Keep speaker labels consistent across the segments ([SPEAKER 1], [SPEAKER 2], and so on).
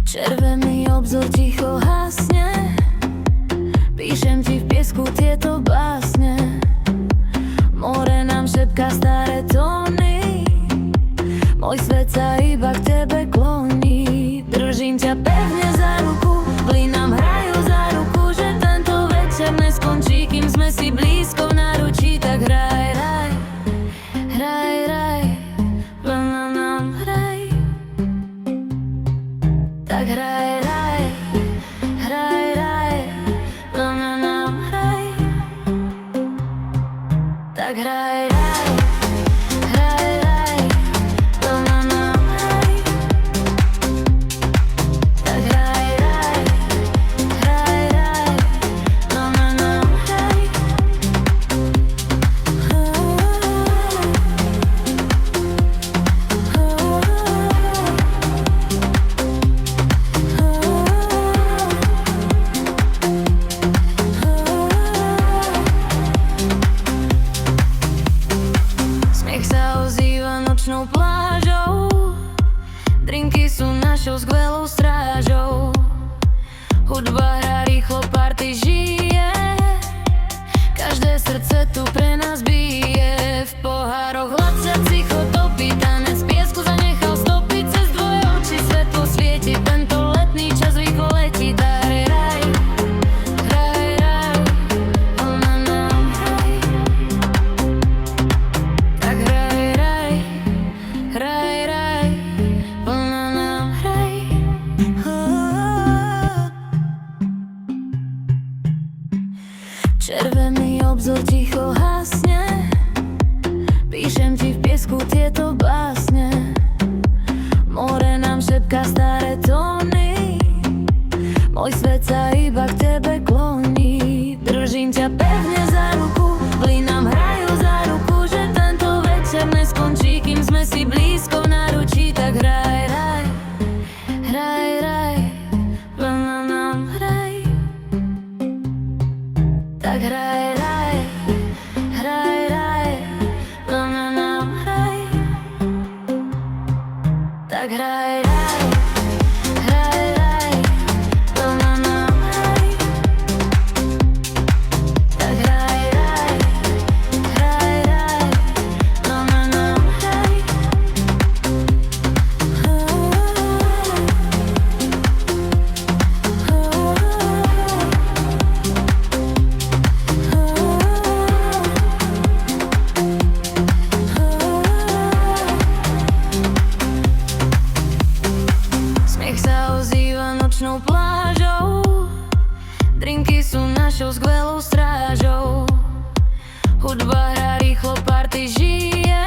[SPEAKER 1] Červený obzor ticho hasne, píšem ti v piesku tieto básne. More nám šepká staré tóny, môj svet sa iba k tebe kloní. Držím ťa pevne za ruku, vlny nám hrajú za ruku, že tento večer neskončí, kým sme si blízko v náručí. Tak hraj, hraj, hraj, hraj, vlna nám hraj. Tak hraj, hraj, hraj, hraj, vlna nám hraj. Tak hraj, hraj, hraj, hraj, vlna nám hraj. Tak hraj, hraj, hraj, hraj, vlna nám hraj. Smiech sa ozýva nočnou plážou, drinky sú našou skvelou strážou. Hudba hrá rýchlo, party žije, každé srdce tu pre nás bije. V pohároch hlad sa cicho topí, tanec v piesku zanechal stopy, cez tvoje oči svetlo svieti, tento letný čas rýchlo letí. Tak hraj, hraj, hraj, vlna nám hraj. Tak hraj, hraj, hraj, hraj, vlna nám hraj. Červený obzor ticho hasne, píšem ti v piesku tieto básne. More nám šepká staré tóny, môj svet sa iba k tebe kloní. Držím ťa pevne za ruku, vlny nám hrajú za ruku, že tento večer neskončí, kým sme si blízko v náručí. Tak hraj, hraj, hraj, hraj, vlna nám hraj. Tak hraj, hraj, hraj, hraj, vlna nám hraj. Tak hraj, hraj, hraj, hraj, vlna nám hraj. Tak hraj, hraj, hraj, hraj, vlna nám hraj. Smiech sa ozýva nočnou plážou, drinky sú našou skvelou strážou. Hudba hrá rýchlo, party žije,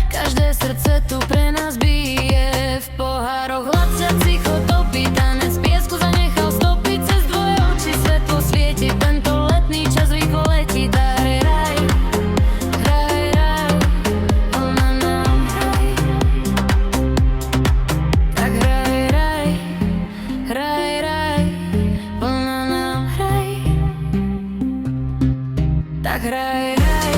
[SPEAKER 1] každé srdce tu pre nás bije. V pohároch hlad sa cicho topí, tanec v piesku zanechal stopy, cez tvoje oči svetlo svieti, tento letný čas rýchlo letí. Tak hraj, hraj, hraj, vlna nám hraj. Tak hraj, hraj, hraj, hraj, vlna nám hraj. Tak hraj, hraj,